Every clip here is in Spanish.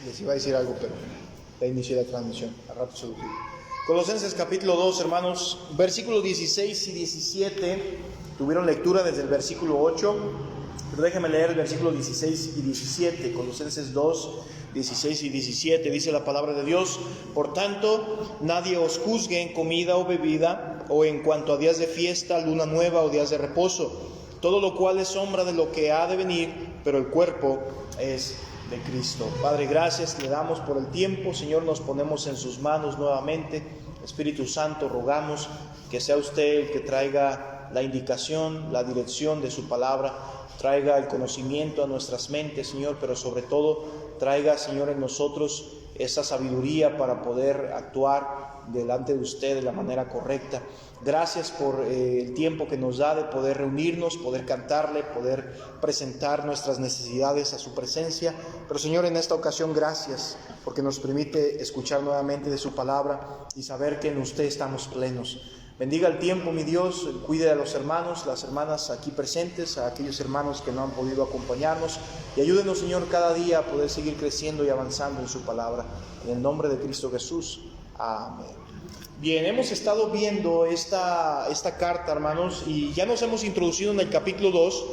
Les iba a decir algo, pero ya inicié la transmisión. A rato se lo digo. Colosenses capítulo 2, hermanos, versículos 16 y 17. Tuvieron lectura desde el versículo 8, pero déjenme leer el versículo 16 y 17. Colosenses 2, 16 y 17. Dice la palabra de Dios: por tanto, nadie os juzgue en comida o bebida, o en cuanto a días de fiesta, luna nueva o días de reposo, todo lo cual es sombra de lo que ha de venir, pero el cuerpo es de Cristo. Padre, gracias le damos por el tiempo. Señor, nos ponemos en sus manos nuevamente. Espíritu Santo, rogamos que sea usted el que traiga la indicación, la dirección de su palabra, traiga el conocimiento a nuestras mentes, Señor, pero sobre todo traiga, Señor, en nosotros esa sabiduría para poder actuar delante de usted de la manera correcta. Gracias por el tiempo que nos da de poder reunirnos, poder cantarle, poder presentar nuestras necesidades a su presencia. Pero Señor, en esta ocasión gracias porque nos permite escuchar nuevamente de su palabra y saber que en usted estamos plenos. Bendiga el tiempo, mi Dios, cuide a los hermanos, las hermanas aquí presentes, a aquellos hermanos que no han podido acompañarnos, y ayúdenos, Señor, cada día a poder seguir creciendo y avanzando en su palabra. En el nombre de Cristo Jesús. Amén. Bien, hemos estado viendo esta carta, hermanos, y ya nos hemos introducido en el capítulo 2,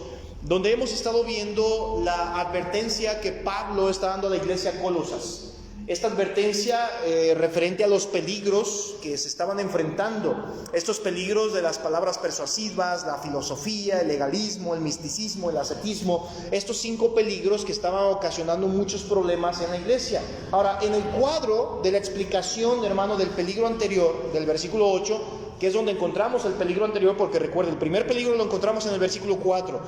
donde hemos estado viendo la advertencia que Pablo está dando a la iglesia de Colosas. Esta advertencia referente a los peligros que se estaban enfrentando, estos peligros de las palabras persuasivas, la filosofía, el legalismo, el misticismo, el ascetismo, estos 5 peligros que estaban ocasionando muchos problemas en la iglesia. Ahora, en el cuadro de la explicación, hermano, del peligro anterior, del versículo 8, que es donde encontramos el peligro anterior, porque recuerda, el primer peligro lo encontramos en el versículo 4,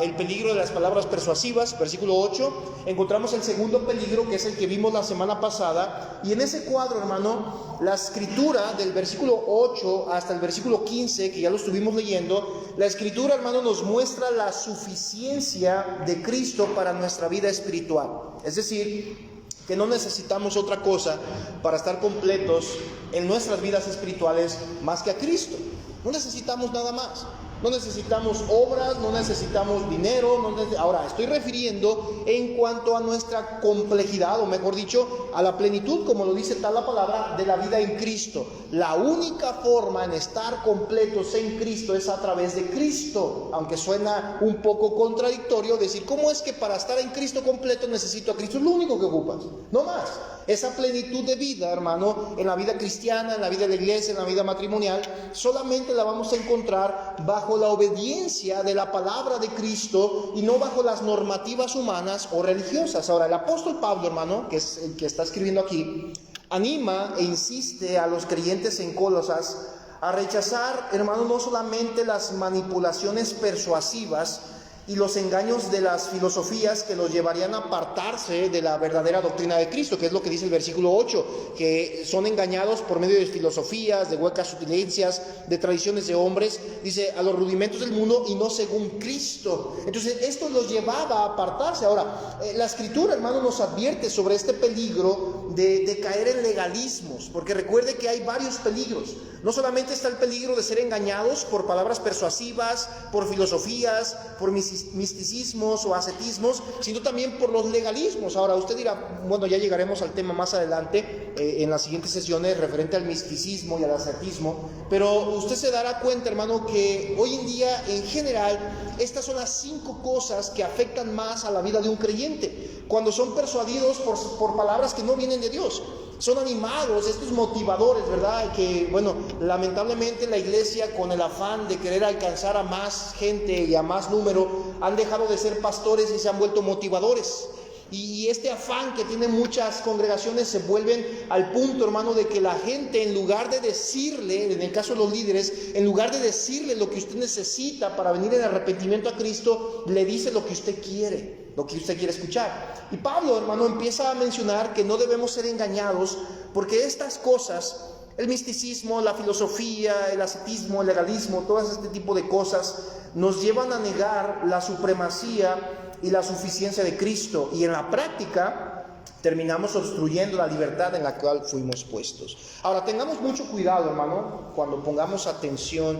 el peligro de las palabras persuasivas, versículo 8, encontramos el segundo peligro, que es el que vimos la semana pasada, y en ese cuadro, hermano, la escritura del versículo 8 hasta el versículo 15, que ya lo estuvimos leyendo, la escritura, hermano, nos muestra la suficiencia de Cristo para nuestra vida espiritual, es decir, que no necesitamos otra cosa para estar completos en nuestras vidas espirituales más que a Cristo. No necesitamos nada más. No necesitamos obras, no necesitamos dinero. Ahora, estoy refiriendo en cuanto a nuestra complejidad, o mejor dicho, a la plenitud, como lo dice tal la palabra, de la vida en Cristo. La única forma en estar completos en Cristo es a través de Cristo. Aunque suena un poco contradictorio decir, ¿cómo es que para estar en Cristo completo necesito a Cristo? Es lo único que ocupas, no más. Esa plenitud de vida, hermano, en la vida cristiana, en la vida de la iglesia, en la vida matrimonial, solamente la vamos a encontrar bajo la obediencia de la palabra de Cristo y no bajo las normativas humanas o religiosas. Ahora, el apóstol Pablo, hermano, que es el que está escribiendo aquí, anima e insiste a los creyentes en Colosas a rechazar, hermano, no solamente las manipulaciones persuasivas y los engaños de las filosofías que los llevarían a apartarse de la verdadera doctrina de Cristo, que es lo que dice el versículo 8, que son engañados por medio de filosofías, de huecas sutilencias, de tradiciones de hombres, dice, a los rudimentos del mundo y no según Cristo. Entonces esto los llevaba a apartarse. Ahora, la escritura, hermano, nos advierte sobre este peligro de caer en legalismos, porque recuerde que hay varios peligros. No solamente está el peligro de ser engañados por palabras persuasivas, por filosofías, por misticismos o ascetismos, sino también por los legalismos. Ahora usted dirá, bueno, ya llegaremos al tema más adelante en las siguientes sesiones referente al misticismo y al ascetismo, pero usted se dará cuenta, hermano, que hoy en día en general estas son las 5 cosas que afectan más a la vida de un creyente cuando son persuadidos por palabras que no vienen de Dios. Son animados, estos motivadores, ¿verdad? Que, bueno, lamentablemente la iglesia, con el afán de querer alcanzar a más gente y a más número, han dejado de ser pastores y se han vuelto motivadores. Y este afán que tienen muchas congregaciones se vuelven al punto, hermano, de que la gente, en lugar de decirle, en el caso de los líderes, en lugar de decirle lo que usted necesita para venir en arrepentimiento a Cristo, le dice lo que usted quiere, lo que usted quiere escuchar. Y Pablo, hermano, empieza a mencionar que no debemos ser engañados, porque estas cosas, el misticismo, la filosofía, el ascetismo, el legalismo, todo este tipo de cosas, nos llevan a negar la supremacía y la suficiencia de Cristo, y en la práctica terminamos obstruyendo la libertad en la cual fuimos puestos. Ahora, tengamos mucho cuidado, hermano, cuando pongamos atención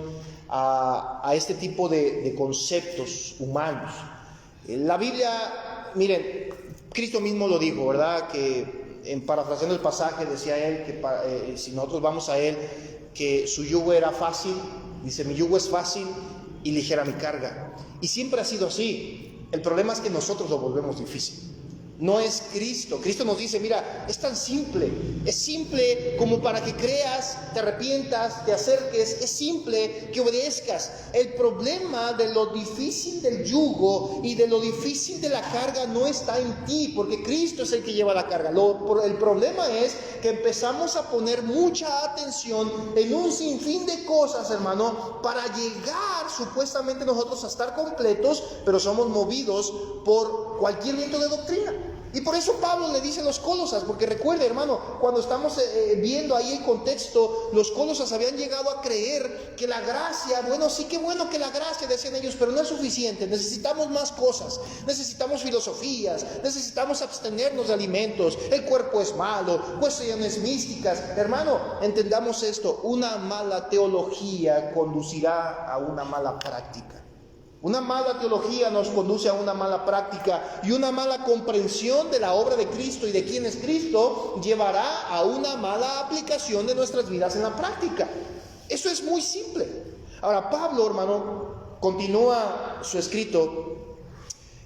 a este tipo de conceptos humanos. La Biblia, miren, Cristo mismo lo dijo, ¿verdad? Que en parafraseando el pasaje decía él que si nosotros vamos a él, que su yugo era fácil. Dice, mi yugo es fácil y ligera mi carga. Y siempre ha sido así. El problema es que nosotros lo volvemos difícil. No es Cristo. Cristo nos dice, mira, es tan simple. Es simple como para que creas, te arrepientas, te acerques. Es simple que obedezcas. El problema de lo difícil del yugo y de lo difícil de la carga no está en ti, porque Cristo es el que lleva la carga. El problema es que empezamos a poner mucha atención en un sinfín de cosas, hermano, para llegar supuestamente nosotros a estar completos, pero somos movidos por cualquier viento de doctrina. Y por eso Pablo le dice a los Colosas, porque recuerde, hermano, cuando estamos viendo ahí el contexto, los Colosas habían llegado a creer que la gracia, bueno, sí que bueno que la gracia, decían ellos, pero no es suficiente, necesitamos más cosas, necesitamos filosofías, necesitamos abstenernos de alimentos, el cuerpo es malo, cuestiones místicas. Hermano, entendamos esto, una mala teología conducirá a una mala práctica. Una mala teología nos conduce a una mala práctica, y una mala comprensión de la obra de Cristo y de quién es Cristo llevará a una mala aplicación de nuestras vidas en la práctica. Eso es muy simple. Ahora Pablo, hermano, continúa su escrito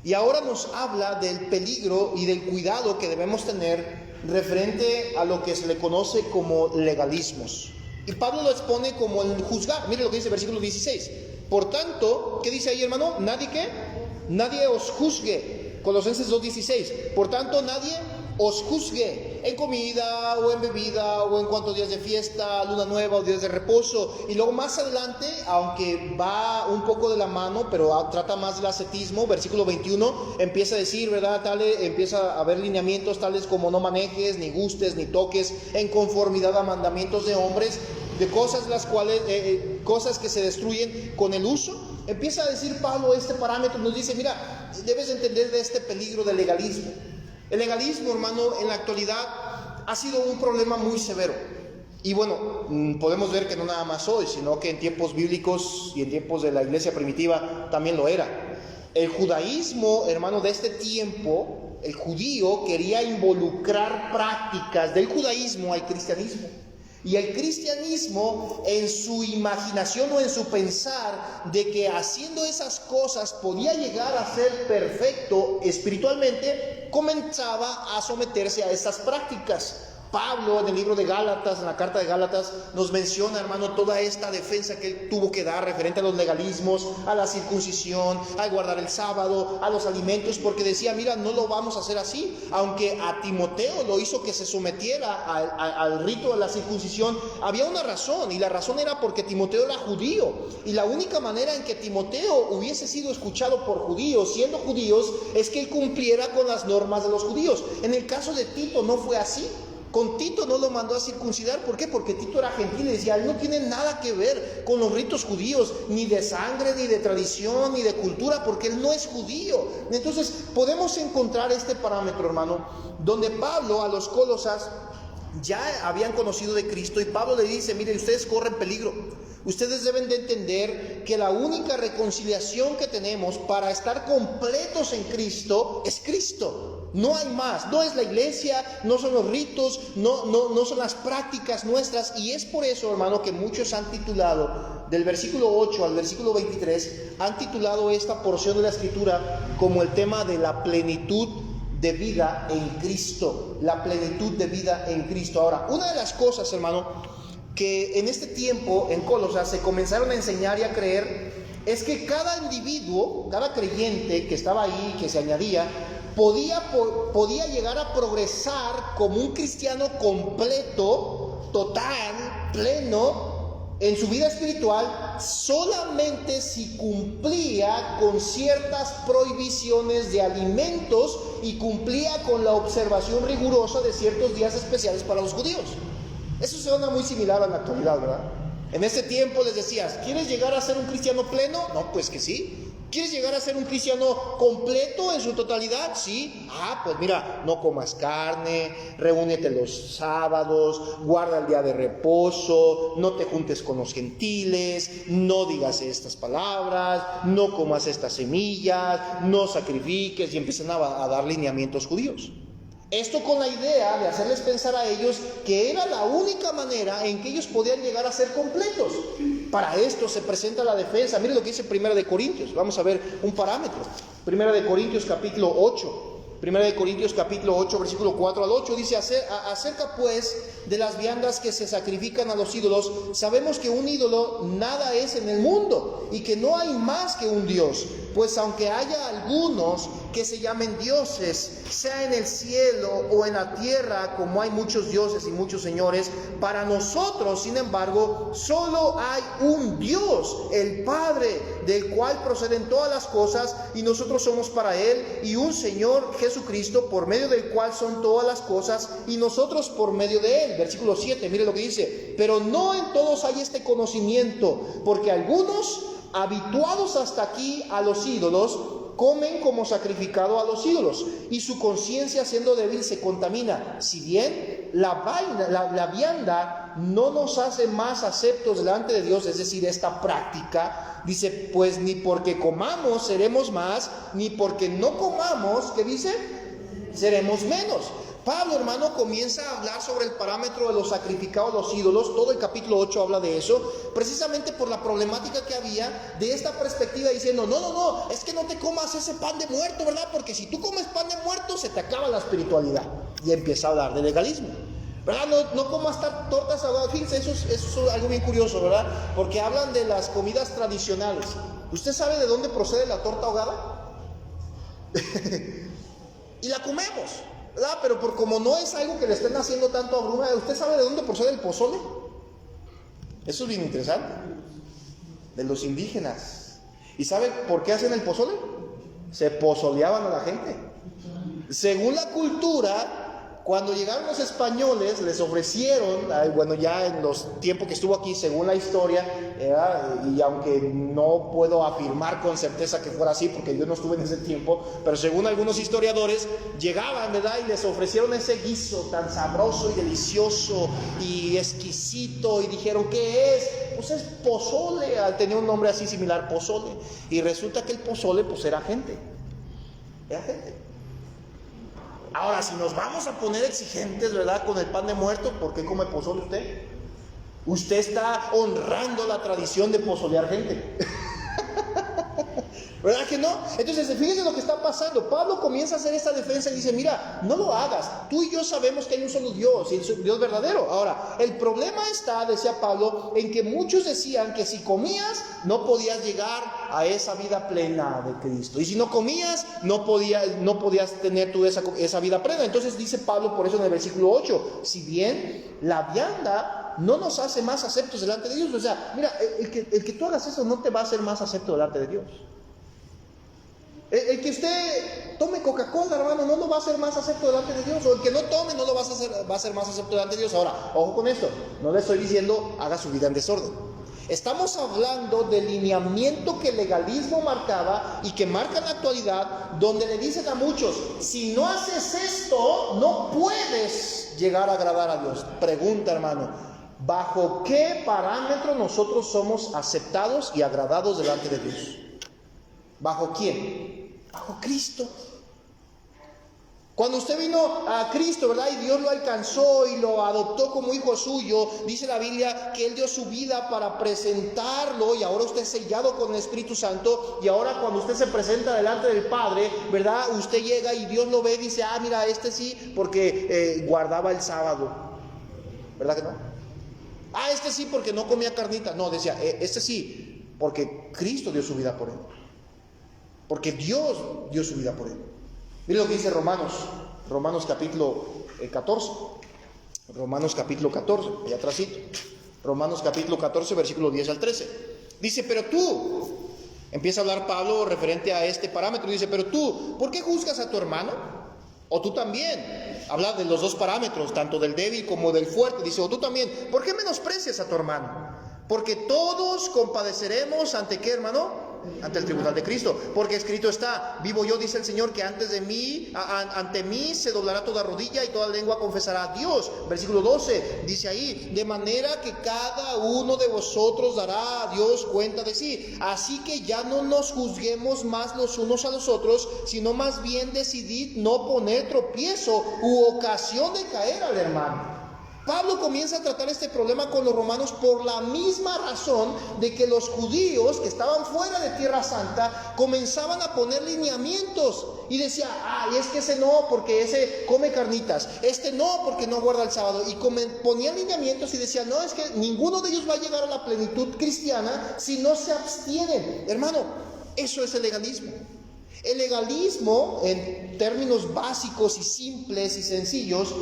y ahora nos habla del peligro y del cuidado que debemos tener referente a lo que se le conoce como legalismos. Y Pablo lo expone como el juzgar. Mire lo que dice el versículo 16. Por tanto, ¿qué dice ahí, hermano? Nadie os juzgue. Colosenses 2:16. Por tanto, nadie os juzgue en comida o en bebida o en cuanto a días de fiesta, luna nueva o días de reposo. Y luego más adelante, aunque va un poco de la mano, pero trata más del ascetismo, versículo 21, empieza a decir, ¿verdad? Empieza a haber lineamientos tales como no manejes, ni gustes, ni toques en conformidad a mandamientos de hombres, de cosas las cuales cosas que se destruyen con el uso. Empieza a decir Pablo este parámetro, nos dice, mira, debes entender de este peligro del legalismo. El legalismo, hermano, en la actualidad ha sido un problema muy severo. Y bueno, podemos ver que no nada más hoy, sino que en tiempos bíblicos y en tiempos de la iglesia primitiva también lo era. El judaísmo, hermano, de este tiempo, el judío quería involucrar prácticas del judaísmo al cristianismo. Y el cristianismo, en su imaginación o en su pensar de que haciendo esas cosas podía llegar a ser perfecto espiritualmente, comenzaba a someterse a esas prácticas. Pablo en el libro de Gálatas, en la carta de Gálatas, nos menciona, hermano, toda esta defensa que él tuvo que dar referente a los legalismos, a la circuncisión, a guardar el sábado, a los alimentos, porque decía, mira, no lo vamos a hacer así. Aunque a Timoteo lo hizo que se sometiera al rito de la circuncisión, había una razón, y la razón era porque Timoteo era judío, y la única manera en que Timoteo hubiese sido escuchado por judíos, siendo judíos, es que él cumpliera con las normas de los judíos. En el caso de Tito no fue así. Con Tito no lo mandó a circuncidar. ¿Por qué? Porque Tito era gentil y decía, él no tiene nada que ver con los ritos judíos, ni de sangre, ni de tradición, ni de cultura, porque él no es judío. Entonces podemos encontrar este parámetro, hermano, donde Pablo a los Colosas ya habían conocido de Cristo, y Pablo le dice, miren, ustedes corren peligro. Ustedes deben de entender que la única reconciliación que tenemos para estar completos en Cristo es Cristo. No hay más, no es la iglesia, no son los ritos, no son las prácticas nuestras. Y es por eso, hermano, que muchos han titulado, del versículo 8 al versículo 23, han titulado esta porción de la Escritura como el tema de la plenitud de vida en Cristo. La plenitud de vida en Cristo. Ahora, una de las cosas, hermano, que en este tiempo en Colosas se comenzaron a enseñar y a creer, es que cada individuo, cada creyente que estaba ahí, que se añadía, podía llegar a progresar como un cristiano completo, total, pleno, en su vida espiritual, solamente si cumplía con ciertas prohibiciones de alimentos y cumplía con la observación rigurosa de ciertos días especiales para los judíos. Eso suena muy similar a la actualidad, ¿verdad? En ese tiempo les decías, ¿quieres llegar a ser un cristiano pleno? No, pues que sí. ¿Quieres llegar a ser un cristiano completo en su totalidad? Sí. Pues mira, no comas carne, reúnete los sábados, guarda el día de reposo, no te juntes con los gentiles, no digas estas palabras, no comas estas semillas, no sacrifiques, y empiezan a dar lineamientos judíos. Esto con la idea de hacerles pensar a ellos que era la única manera en que ellos podían llegar a ser completos. Para esto se presenta la defensa. Mire lo que dice 1 de Corintios. Vamos a ver un parámetro. 1 de Corintios capítulo 8. 1 de Corintios capítulo 8, versículo 4 al 8. Dice: acerca pues de las viandas que se sacrifican a los ídolos, sabemos que un ídolo nada es en el mundo, y que no hay más que un Dios. Pues aunque haya algunos que se llamen dioses, sea en el cielo o en la tierra, como hay muchos dioses y muchos señores, para nosotros, sin embargo, solo hay un Dios, el Padre, del cual proceden todas las cosas, y nosotros somos para Él, y un Señor Jesucristo, por medio del cual son todas las cosas, y nosotros por medio de Él. Versículo 7, mire lo que dice: pero no en todos hay este conocimiento, porque algunos, habituados hasta aquí a los ídolos, comen como sacrificado a los ídolos, y su conciencia, siendo débil, se contamina. Si bien la vianda no nos hace más aceptos delante de Dios, es decir, esta práctica, dice, pues ni porque comamos seremos más, ni porque no comamos, ¿qué dice? Seremos menos. Pablo, hermano, comienza a hablar sobre el parámetro de los sacrificados a los ídolos. Todo el capítulo 8 habla de eso, precisamente por la problemática que había de esta perspectiva, diciendo, no, es que no te comas ese pan de muerto, ¿verdad? Porque si tú comes pan de muerto, se te acaba la espiritualidad. Y empieza a hablar de legalismo, ¿verdad? No comas tortas ahogadas. Fíjense, eso es algo bien curioso, ¿verdad? Porque hablan de las comidas tradicionales. ¿Usted sabe de dónde procede la torta ahogada? Y la comemos, ¿verdad? Pero como no es algo que le estén haciendo tanto a Bruma, ¿usted sabe de dónde procede el pozole? Eso es bien interesante. De los indígenas. ¿Y sabe por qué hacen el pozole? Se pozoleaban a la gente. Según la cultura, cuando llegaron los españoles, les ofrecieron, bueno, ya en los tiempos que estuvo aquí, según la historia, y aunque no puedo afirmar con certeza que fuera así, porque yo no estuve en ese tiempo, pero según algunos historiadores, llegaban, ¿verdad? Y les ofrecieron ese guiso tan sabroso y delicioso y exquisito, y dijeron, ¿qué es? Pues es pozole. Tenía un nombre así similar, pozole. Y resulta que el pozole, pues era gente. Era gente. Ahora, si nos vamos a poner exigentes, ¿verdad? Con el pan de muerto, ¿por qué come pozole usted? Usted está honrando la tradición de pozolear gente. ¿Verdad que no? Entonces, fíjense lo que está pasando. Pablo comienza a hacer esta defensa y dice, mira, no lo hagas. Tú y yo sabemos que hay un solo Dios, y el Dios verdadero. Ahora, el problema está, decía Pablo, en que muchos decían que si comías, no podías llegar a esa vida plena de Cristo. Y si no comías, no podías tener tú esa vida plena. Entonces dice Pablo, por eso en el versículo 8, si bien la vianda no nos hace más aceptos delante de Dios. O sea, mira, el que tú hagas eso no te va a hacer más acepto delante de Dios. El que usted tome Coca-Cola, hermano, no lo va a hacer más acepto delante de Dios. O el que no tome no lo va a ser más acepto delante de Dios. Ahora, ojo con esto, no le estoy diciendo haga su vida en desorden. Estamos hablando del lineamiento que el legalismo marcaba y que marca en la actualidad, donde le dicen a muchos, si no haces esto, no puedes llegar a agradar a Dios. Pregunta, hermano, ¿bajo qué parámetro nosotros somos aceptados y agradados delante de Dios? ¿Bajo quién? Bajo Cristo. Cuando usted vino a Cristo, ¿verdad? Y Dios lo alcanzó y lo adoptó como hijo suyo, dice la Biblia que Él dio su vida para presentarlo, y ahora usted es sellado con el Espíritu Santo, y ahora cuando usted se presenta delante del Padre, ¿verdad? Usted llega y Dios lo ve y dice, mira, este sí, porque guardaba el sábado. ¿Verdad que no? Este sí, porque no comía carnita. No, decía, este sí, porque Cristo dio su vida por él. Porque Dios dio su vida por él. Mire lo que dice Romanos capítulo 14. Romanos capítulo 14, allá atrásito. Romanos capítulo 14, versículo 10 al 13. Dice, pero tú, empieza a hablar Pablo referente a este parámetro, dice, pero tú, ¿por qué juzgas a tu hermano? O tú también. Habla de los dos parámetros, tanto del débil como del fuerte. Dice, o tú también, ¿por qué menosprecias a tu hermano? Porque todos compadeceremos ante ¿qué, hermano? ante el tribunal de Cristo, porque escrito está: vivo yo, dice el Señor, que antes de mí, ante mí se doblará toda rodilla y toda lengua confesará a Dios. Versículo 12 dice ahí: de manera que cada uno de vosotros dará a Dios cuenta de sí. Así que ya no nos juzguemos más los unos a los otros, sino más bien decidid no poner tropiezo u ocasión de caer al hermano. Pablo comienza a tratar este problema con los romanos por la misma razón de que los judíos que estaban fuera de Tierra Santa comenzaban a poner lineamientos y decía: ay, es que ese no porque ese come carnitas, este no porque no guarda el sábado, y ponían lineamientos y decían: no, es que ninguno de ellos va a llegar a la plenitud cristiana si no se abstienen. Hermano, eso es el legalismo. El legalismo, en términos básicos y simples y sencillos,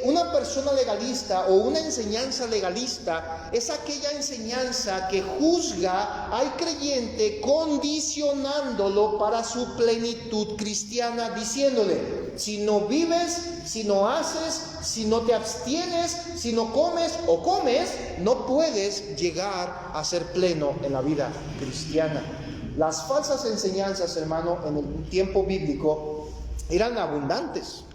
una persona legalista o una enseñanza legalista es aquella enseñanza que juzga al creyente condicionándolo para su plenitud cristiana, diciéndole: si no vives, si no haces, si no te abstienes, si no comes o comes, no puedes llegar a ser pleno en la vida cristiana. Las falsas enseñanzas, hermano, en el tiempo bíblico eran abundantes.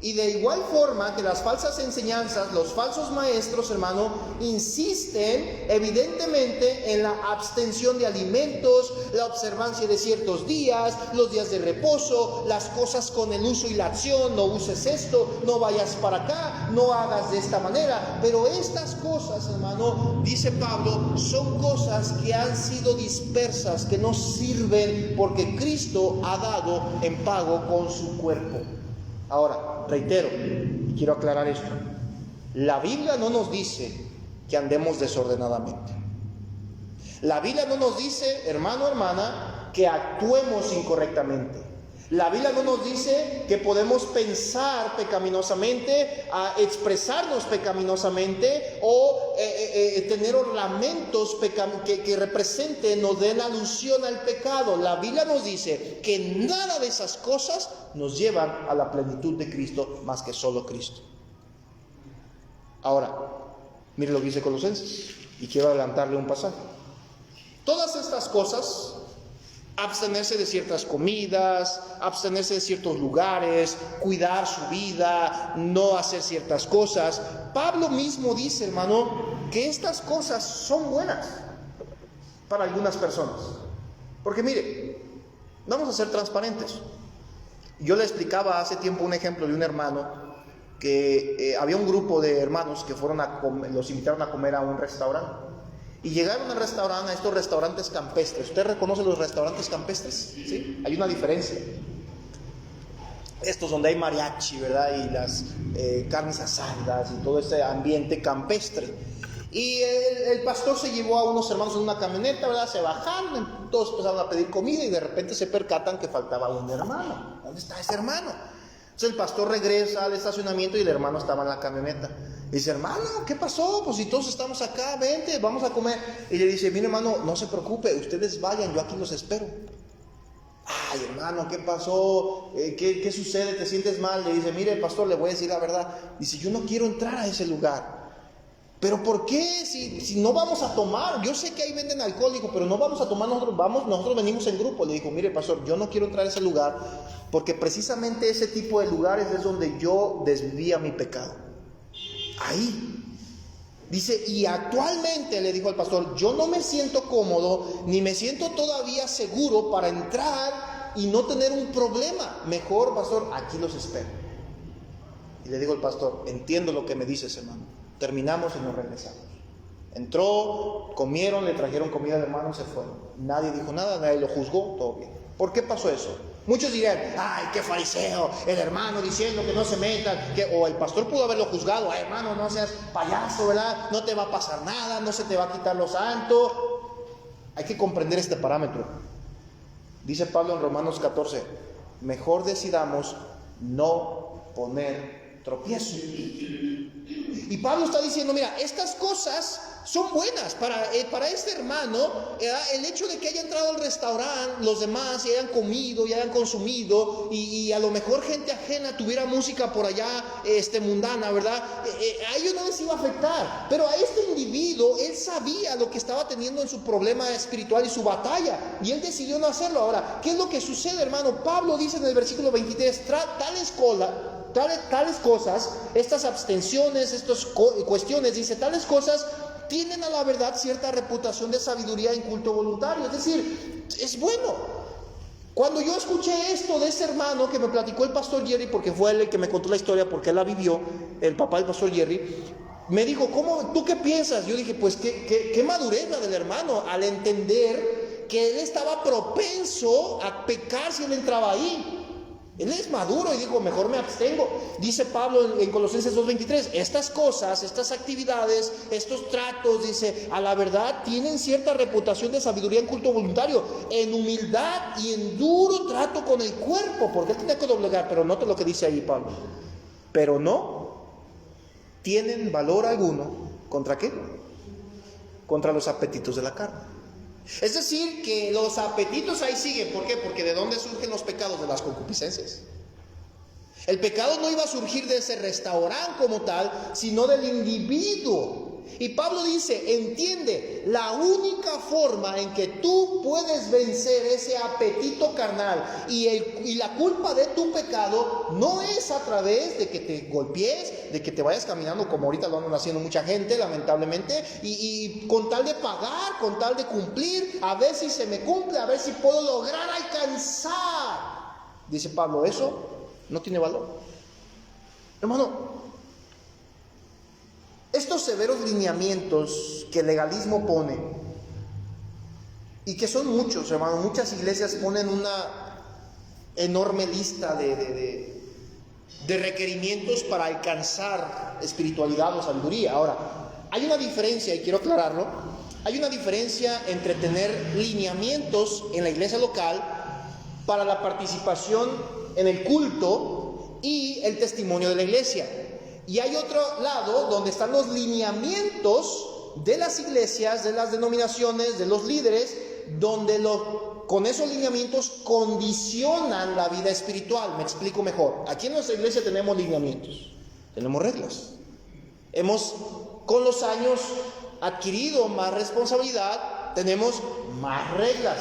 Y de igual forma que las falsas enseñanzas, los falsos maestros, hermano, insisten evidentemente en la abstención de alimentos, la observancia de ciertos días, los días de reposo, las cosas con el uso y la acción: no uses esto, no vayas para acá, no hagas de esta manera. Pero estas cosas, hermano, dice Pablo, son cosas que han sido dispersas, que no sirven, porque Cristo ha dado en pago con su cuerpo. Ahora, reitero, quiero aclarar esto: la Biblia no nos dice que andemos desordenadamente. La Biblia no nos dice, hermano, hermana, que actuemos incorrectamente. La Biblia no nos dice que podemos pensar pecaminosamente, expresarnos pecaminosamente o tener ornamentos que representen o den alusión al pecado. La Biblia nos dice que nada de esas cosas nos llevan a la plenitud de Cristo, más que solo Cristo. Ahora, mire lo que dice Colosenses, y quiero adelantarle un pasaje. Todas estas cosas, abstenerse de ciertas comidas, abstenerse de ciertos lugares, cuidar su vida, no hacer ciertas cosas, Pablo mismo dice, hermano, que estas cosas son buenas para algunas personas. Porque mire, vamos a ser transparentes. Yo le explicaba hace tiempo un ejemplo de un hermano que había un grupo de hermanos que fueron los invitaron a comer a un restaurante. Y llegaron al restaurante, a estos restaurantes campestres. ¿Usted reconoce los restaurantes campestres? ¿Sí? Hay una diferencia. Estos donde hay mariachi, ¿verdad? Y las carnes asadas y todo ese ambiente campestre. Y el pastor se llevó a unos hermanos en una camioneta, ¿verdad? Se bajaron, todos empezaron a pedir comida y de repente se percatan que faltaba un hermano. ¿Dónde está ese hermano? Entonces el pastor regresa al estacionamiento y el hermano estaba en la camioneta. Dice: hermano, ¿qué pasó? Pues si todos estamos acá, vente, vamos a comer. Y le dice: mire, hermano, no se preocupe, ustedes vayan, yo aquí los espero. Ay, hermano, ¿qué pasó? ¿Qué sucede? ¿Te sientes mal? Le dice: mire, pastor, le voy a decir la verdad. Dice: yo no quiero entrar a ese lugar. ¿Pero por qué? Si no vamos a tomar, yo sé que ahí venden alcohol, dijo, pero no vamos a tomar, nosotros venimos en grupo. Le dijo: mire, pastor, yo no quiero entrar a ese lugar, porque precisamente ese tipo de lugares es donde yo desvía mi pecado. Ahí. Dice: y actualmente, le dijo al pastor, yo no me siento cómodo, ni me siento todavía seguro para entrar y no tener un problema. Mejor, pastor, aquí los espero. Y le digo al pastor: entiendo lo que me dices, hermano. Terminamos y nos regresamos. Entró, comieron, le trajeron comida al hermano y se fueron. Nadie dijo nada, nadie lo juzgó, todo bien. ¿Por qué pasó eso? Muchos dirán: ay, qué fariseo, el hermano diciendo que no se metan, o el pastor pudo haberlo juzgado: ay, hermano, no seas payaso, ¿verdad? No te va a pasar nada, no se te va a quitar lo santo. Hay que comprender este parámetro. Dice Pablo en Romanos 14: mejor decidamos no poner tropiezo. Y Pablo está diciendo: mira, estas cosas son buenas para este hermano. El hecho de que haya entrado al restaurante, los demás y hayan comido y hayan consumido, y a lo mejor gente ajena tuviera música por allá mundana, ¿verdad? A ellos no les iba a afectar, pero a este individuo, él sabía lo que estaba teniendo en su problema espiritual y su batalla, y él decidió no hacerlo. Ahora, ¿qué es lo que sucede, hermano? Pablo dice en el versículo 23, tales cosas, estas abstenciones, estas cuestiones, dice, tales cosas tienen a la verdad cierta reputación de sabiduría en culto voluntario. Es decir, es bueno. Cuando yo escuché esto de ese hermano que me platicó el pastor Jerry, porque fue él el que me contó la historia, porque él la vivió, el papá del pastor Jerry, me dijo, ¿cómo? ¿Tú qué piensas? Yo dije, pues qué madurez la del hermano al entender que él estaba propenso a pecar si él entraba ahí. Él es maduro y dijo, mejor me abstengo. Dice Pablo en Colosenses 2:23, estas cosas, estas actividades, estos tratos, dice, a la verdad tienen cierta reputación de sabiduría en culto voluntario, en humildad y en duro trato con el cuerpo, porque él tenía que doblegar. Pero nota lo que dice ahí Pablo, pero no tienen valor alguno. ¿Contra qué? Contra los apetitos de la carne. Es decir, que los apetitos ahí siguen. ¿Por qué? Porque ¿de dónde surgen los pecados? De las concupiscencias. El pecado no iba a surgir de ese restaurante como tal, sino del individuo. Y Pablo dice, entiende, la única forma en que tú puedes vencer ese apetito carnal y la culpa de tu pecado no es a través de que te golpees, de que te vayas caminando como ahorita lo andan haciendo mucha gente, lamentablemente, y con tal de pagar, con tal de cumplir, a ver si se me cumple, a ver si puedo lograr alcanzar. Dice Pablo, eso no tiene valor. Hermano, estos severos lineamientos que el legalismo pone, y que son muchos, hermano, muchas iglesias ponen una enorme lista de requerimientos para alcanzar espiritualidad o sabiduría. Ahora, hay una diferencia, y quiero aclararlo, hay una diferencia entre tener lineamientos en la iglesia local para la participación en el culto y el testimonio de la iglesia. Y hay otro lado donde están los lineamientos de las iglesias, de las denominaciones, de los líderes, donde con esos lineamientos condicionan la vida espiritual. Me explico mejor. Aquí en nuestra iglesia tenemos lineamientos, tenemos reglas. Hemos con los años adquirido más responsabilidad, tenemos más reglas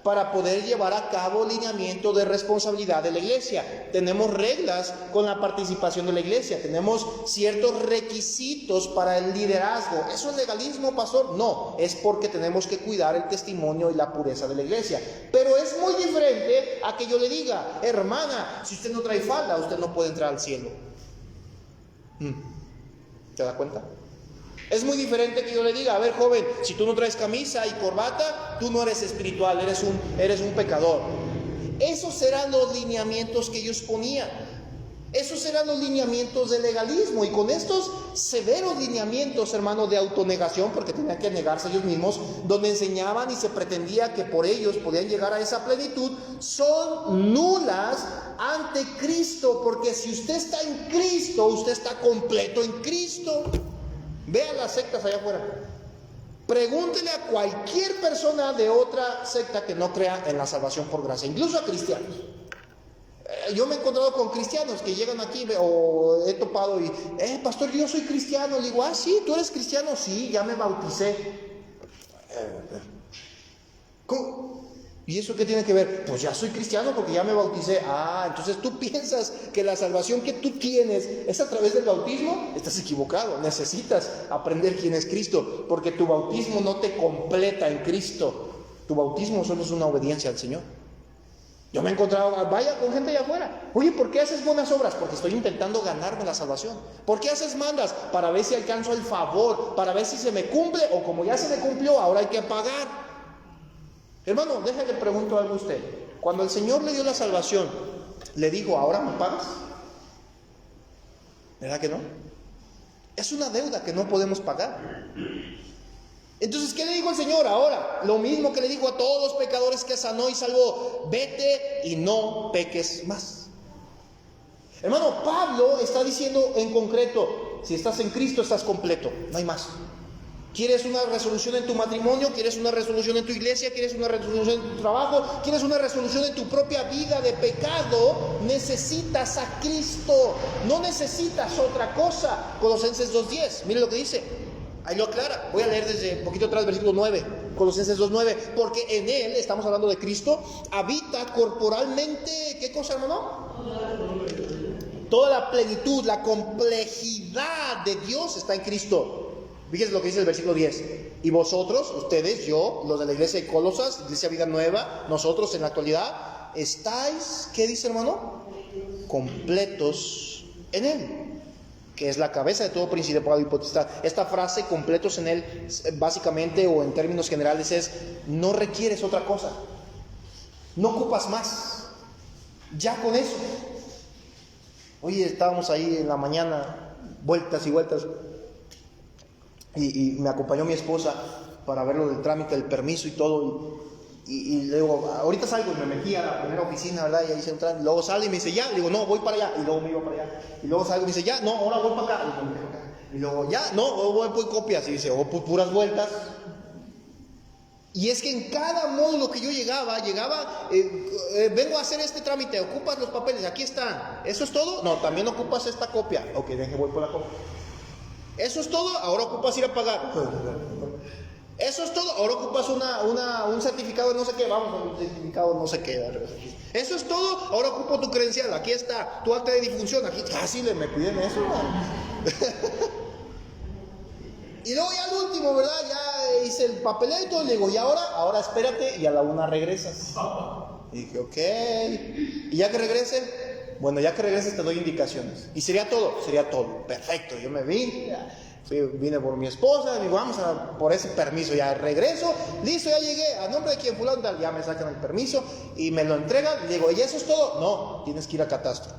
para poder llevar a cabo lineamiento de responsabilidad de la iglesia. Tenemos reglas con la participación de la iglesia, tenemos ciertos requisitos para el liderazgo. ¿Eso es legalismo, pastor? No, es porque tenemos que cuidar el testimonio y la pureza de la iglesia. Pero es muy diferente a que yo le diga, hermana, si usted no trae falda, usted no puede entrar al cielo. ¿Se da cuenta? Es muy diferente que yo le diga, a ver, joven, si tú no traes camisa y corbata, tú no eres espiritual, eres un pecador. Esos eran los lineamientos que ellos ponían. Esos eran los lineamientos del legalismo. Y con estos severos lineamientos, hermanos, de autonegación, porque tenían que negarse ellos mismos, donde enseñaban y se pretendía que por ellos podían llegar a esa plenitud, son nulas ante Cristo. Porque si usted está en Cristo, usted está completo en Cristo. Vean las sectas allá afuera. Pregúntele a cualquier persona de otra secta que no crea en la salvación por gracia, incluso a cristianos. Yo me he encontrado con cristianos que llegan aquí o he topado y, pastor, yo soy cristiano. Le digo, sí, ¿tú eres cristiano? Sí, ya me bauticé. ¿Cómo? ¿Y eso qué tiene que ver? Pues ya soy cristiano porque ya me bauticé. Entonces tú piensas que la salvación que tú tienes es a través del bautismo. Estás equivocado. Necesitas aprender quién es Cristo, porque tu bautismo no te completa en Cristo. Tu bautismo solo es una obediencia al Señor. Yo me he encontrado, vaya con gente allá afuera. Oye, ¿por qué haces buenas obras? Porque estoy intentando ganarme la salvación. ¿Por qué haces mandas? Para ver si alcanzo el favor, para ver si se me cumple, o como ya se me cumplió, ahora hay que pagar. Hermano, déjale pregunto algo a usted. Cuando el Señor le dio la salvación, ¿le dijo, ahora me pagas? ¿Verdad que no? Es una deuda que no podemos pagar. Entonces, ¿qué le dijo el Señor ahora? Lo mismo que le dijo a todos los pecadores que sanó y salvó: vete y no peques más. Hermano, Pablo está diciendo en concreto, si estás en Cristo estás completo, no hay más. ¿Quieres una resolución en tu matrimonio? ¿Quieres una resolución en tu iglesia? ¿Quieres una resolución en tu trabajo? ¿Quieres una resolución en tu propia vida de pecado? Necesitas a Cristo, no necesitas otra cosa. Colosenses 2:10, mire lo que dice, ahí lo aclara. Voy a leer desde un poquito atrás, versículo 9, Colosenses 2:9, porque en Él, estamos hablando de Cristo, habita corporalmente, ¿qué cosa, hermano? Toda la plenitud, la complejidad de Dios está en Cristo. Fíjense lo que dice el versículo 10. Y vosotros, ustedes, yo, los de la iglesia de Colosas, iglesia Vida Nueva, nosotros en la actualidad, estáis, ¿qué dice, hermano? Completos en Él, que es la cabeza de todo principado y potestad. Esta frase, completos en Él, básicamente o en términos generales es, no requieres otra cosa, no ocupas más, ya con eso. Oye, estábamos ahí en la mañana, vueltas y vueltas, y me acompañó mi esposa para ver lo del trámite del permiso y todo, y luego, ahorita salgo, y me metí a la primera oficina, ¿verdad? Y ahí hice un trámite, y luego sale y me dice, ya, le digo, no, voy para allá, y luego me iba para allá, y luego salgo y me dice, ya, no, ahora voy para acá, y luego, ya, no, voy copias, y dice, puras vueltas. Y es que en cada módulo que yo llegaba, vengo a hacer este trámite, ocupas los papeles, aquí están, ¿eso es todo? No, también ocupas esta copia, ok, voy por la copia. ¿Eso es todo? Ahora ocupas ir a pagar. ¿Eso es todo? Ahora ocupas un certificado de no sé qué. Vamos a un certificado de no sé qué. ¿Eso es todo? Ahora ocupo tu credencial. Aquí está tu acta de difunción. Aquí casi me piden eso. Y luego ya al último, ¿verdad? Ya hice el papelito. Y le digo, y ahora espérate. Y a la 1 regresas. Y dije, ok. Y ya que regrese. Bueno, ya que regreses te doy indicaciones. ¿Y sería todo? Sería todo. Perfecto. Yo me vine por mi esposa. Digo, vamos por ese permiso. Ya regreso. Listo, ya llegué. ¿A nombre de quién? Fulano tal. Ya me sacan el permiso y me lo entregan. Y digo, ¿y eso es todo? No, tienes que ir a catastro.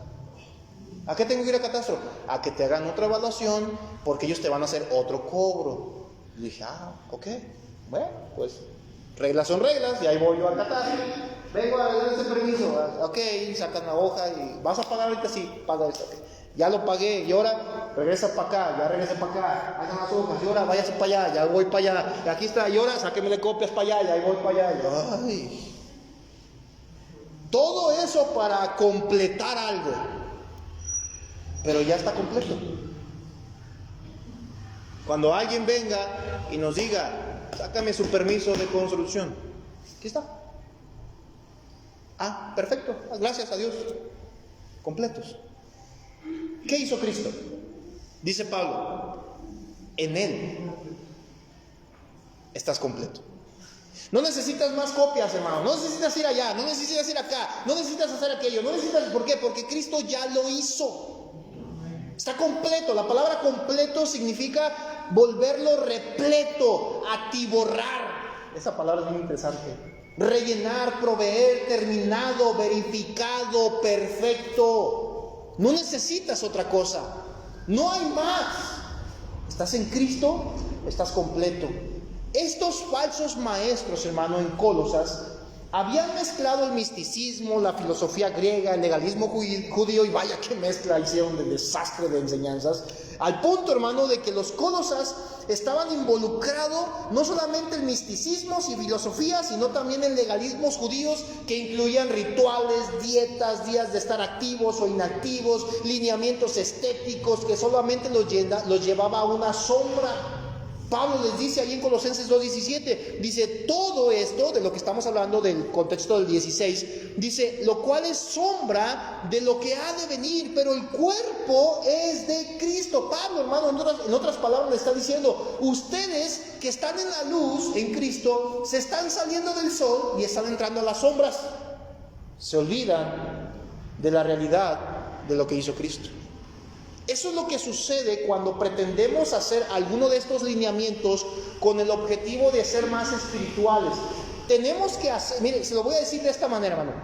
¿A qué tengo que ir a catastro? A que te hagan otra evaluación porque ellos te van a hacer otro cobro. Y dije, ok. Bueno, pues reglas son reglas. Y ahí voy yo a catastro. Vengo a dar ese permiso, ok, sacan la hoja y vas a pagar ahorita, sí, paga esto, okay. Ya lo pagué y ahora regresa para acá, ya regresa para acá, hagan las hojas y ahora váyase para allá, ya voy para allá, y aquí está, y ahora sáquenme copias para allá, y ahí voy para allá. Ay. Todo eso para completar algo, pero ya está completo. Cuando alguien venga y nos diga, sácame su permiso de construcción, aquí está. Perfecto, gracias a Dios, completos. ¿Qué hizo Cristo? Dice Pablo, en Él estás completo. No necesitas más copias, hermano, no necesitas ir allá, no necesitas ir acá, no necesitas hacer aquello, no necesitas, ¿por qué? Porque Cristo ya lo hizo. Está completo. La palabra completo significa volverlo repleto, atiborrar. Esa palabra es muy interesante. Rellenar, proveer, terminado, verificado, perfecto. No necesitas otra cosa. No hay más. Estás en Cristo, estás completo. Estos falsos maestros, hermano, en Colosas, habían mezclado el misticismo, la filosofía griega, el legalismo judío, y vaya que mezcla hicieron de desastre de enseñanzas, al punto, hermano, de que los Colosas estaban involucrados no solamente en misticismos y filosofías, sino también en legalismos judíos que incluían rituales, dietas, días de estar activos o inactivos, lineamientos estéticos que solamente los llevaba a una sombra. Pablo les dice ahí en Colosenses 2:17, dice, todo esto, de lo que estamos hablando del contexto del 16, dice, lo cual es sombra de lo que ha de venir, pero el cuerpo es de Cristo. Pablo, hermano, en otras palabras le está diciendo, ustedes que están en la luz, en Cristo, se están saliendo del sol y están entrando a las sombras. Se olvidan de la realidad de lo que hizo Cristo. Eso es lo que sucede cuando pretendemos hacer alguno de estos lineamientos con el objetivo de ser más espirituales. Tenemos que hacer, mire, se lo voy a decir de esta manera, hermano.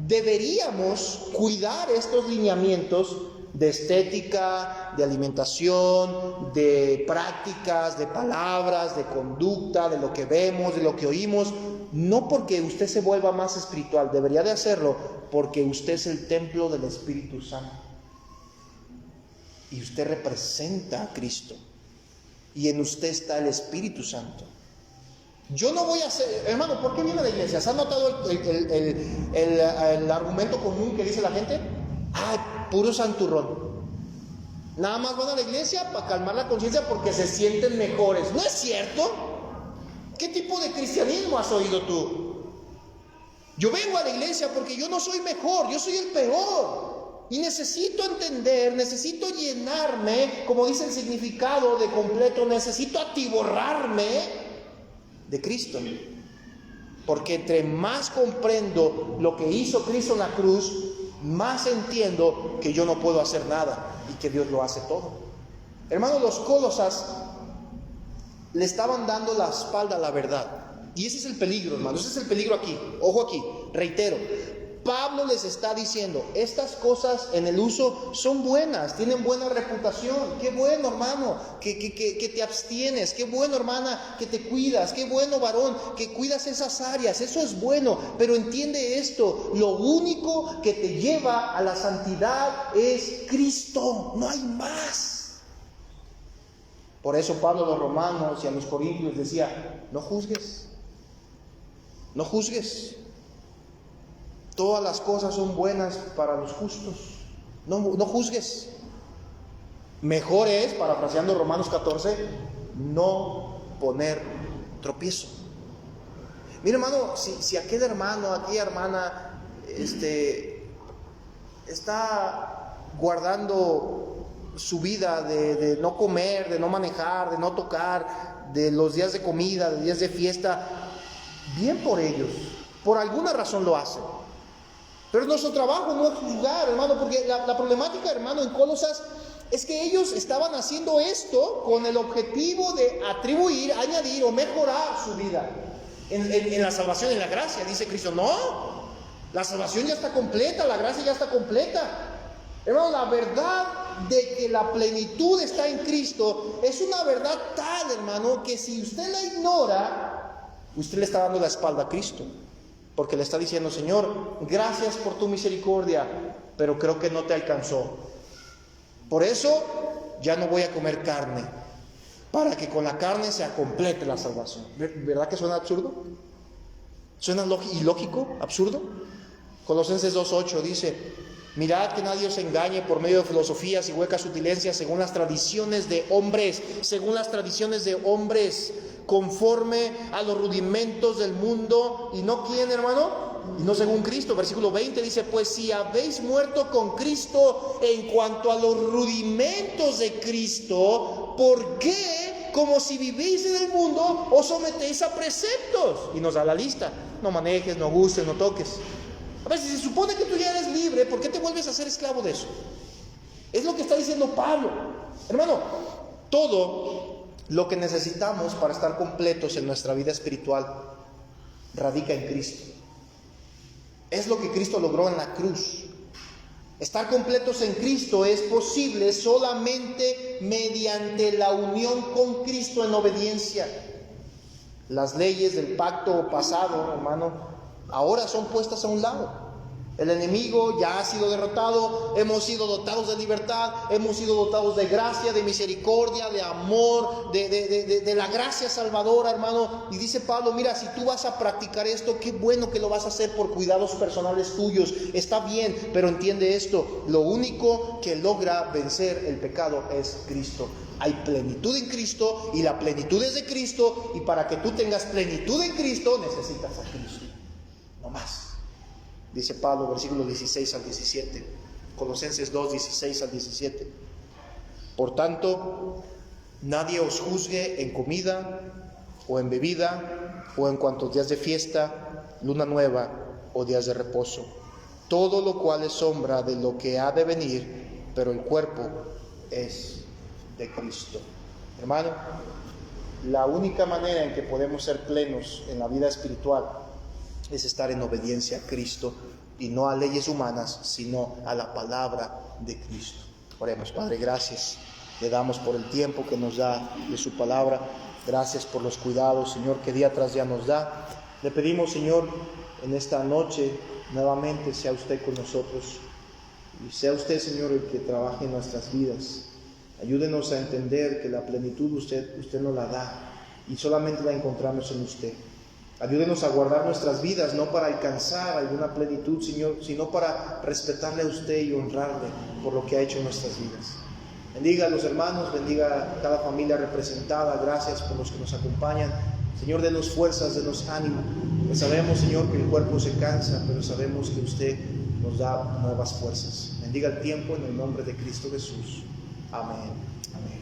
Deberíamos cuidar estos lineamientos de estética, de alimentación, de prácticas, de palabras, de conducta, de lo que vemos, de lo que oímos, no porque usted se vuelva más espiritual, debería de hacerlo porque usted es el templo del Espíritu Santo. Y usted representa a Cristo. y en usted está el Espíritu Santo. Yo no voy a hacer, hermano, ¿por qué viene a la iglesia? ¿Se ha notado el argumento común que dice la gente? Ay, puro santurrón. Nada más van a la iglesia para calmar la conciencia porque se sienten mejores. ¿No es cierto? ¿Qué tipo de cristianismo has oído tú? Yo vengo a la iglesia porque yo no soy mejor, yo soy el peor. Y necesito entender, necesito llenarme, como dice el significado de completo, necesito atiborrarme de Cristo. Porque entre más comprendo lo que hizo Cristo en la cruz, más entiendo que yo no puedo hacer nada y que Dios lo hace todo. Hermanos, los Colosas le estaban dando la espalda a la verdad. Y ese es el peligro, hermano. Ese es el peligro aquí. Ojo aquí, reitero. Pablo les está diciendo, estas cosas en el uso son buenas, tienen buena reputación. Qué bueno, hermano, que te abstienes. Qué bueno, hermana, que te cuidas. Qué bueno, varón, que cuidas esas áreas. Eso es bueno, pero entiende esto. Lo único que te lleva a la santidad es Cristo. No hay más. Por eso Pablo a los romanos y a los corintios decía, no juzgues. No juzgues. Todas las cosas son buenas para los justos. No juzgues. Mejor es, parafraseando Romanos 14, no poner tropiezo. Mira, hermano, si aquel hermano, aquella hermana, está guardando su vida de no comer, de no manejar, de no tocar, de los días de comida, de días de fiesta, bien por ellos. Por alguna razón lo hacen. Pero nuestro trabajo no es juzgar, hermano, porque la problemática, hermano, en Colosas es que ellos estaban haciendo esto con el objetivo de atribuir, añadir o mejorar su vida en la salvación, en la gracia. Dice Cristo, no, la salvación ya está completa, la gracia ya está completa. Hermano, la verdad de que la plenitud está en Cristo es una verdad tal, hermano, que si usted la ignora, usted le está dando la espalda a Cristo. Porque le está diciendo, Señor, gracias por tu misericordia, pero creo que no te alcanzó. Por eso ya no voy a comer carne, para que con la carne se complete la salvación. ¿Verdad que suena absurdo? ¿Suena ilógico, absurdo? Colosenses 2:8 dice, mirad que nadie os engañe por medio de filosofías y huecas utilencias según las tradiciones de hombres, conforme a los rudimentos del mundo, y no quién, hermano, y no según Cristo. Versículo 20 dice, pues si habéis muerto con Cristo en cuanto a los rudimentos de Cristo, ¿por qué, como si vivís en el mundo, os sometéis a preceptos? Y nos da la lista, no manejes, no gustes, no toques. A ver, si se supone que tú ya eres libre, ¿por qué te vuelves a ser esclavo de eso? Es lo que está diciendo Pablo. Hermano, todo lo que necesitamos para estar completos en nuestra vida espiritual radica en Cristo. Es lo que Cristo logró en la cruz. Estar completos en Cristo es posible solamente mediante la unión con Cristo en obediencia. Las leyes del pacto pasado, hermano, ahora son puestas a un lado. El enemigo ya ha sido derrotado, hemos sido dotados de libertad, hemos sido dotados de gracia, de misericordia, de amor, de la gracia salvadora, hermano. Y dice Pablo, mira, si tú vas a practicar esto, qué bueno que lo vas a hacer por cuidados personales tuyos. Está bien, pero entiende esto, lo único que logra vencer el pecado es Cristo. Hay plenitud en Cristo y la plenitud es de Cristo, y para que tú tengas plenitud en Cristo necesitas a Cristo, no más. Dice Pablo, versículos 16 al 17, Colosenses 2, 16 al 17. Por tanto, nadie os juzgue en comida o en bebida o en cuantos días de fiesta, luna nueva o días de reposo. Todo lo cual es sombra de lo que ha de venir, pero el cuerpo es de Cristo. Hermano, la única manera en que podemos ser plenos en la vida espiritual es estar en obediencia a Cristo y no a leyes humanas, sino a la palabra de Cristo. Oremos. Padre, gracias le damos por el tiempo que nos da de su palabra. Gracias por los cuidados, Señor, que día tras día nos da. Le pedimos, Señor, en esta noche nuevamente sea usted con nosotros y sea usted, Señor, el que trabaje en nuestras vidas. Ayúdenos a entender que la plenitud usted nos la da y solamente la encontramos en usted. Ayúdenos a guardar nuestras vidas, no para alcanzar alguna plenitud, Señor, sino para respetarle a usted y honrarle por lo que ha hecho en nuestras vidas. Bendiga a los hermanos, bendiga a cada familia representada. Gracias por los que nos acompañan. Señor, denos fuerzas, denos ánimo. Pues sabemos, Señor, que el cuerpo se cansa, pero sabemos que usted nos da nuevas fuerzas. Bendiga el tiempo en el nombre de Cristo Jesús. Amén. Amén.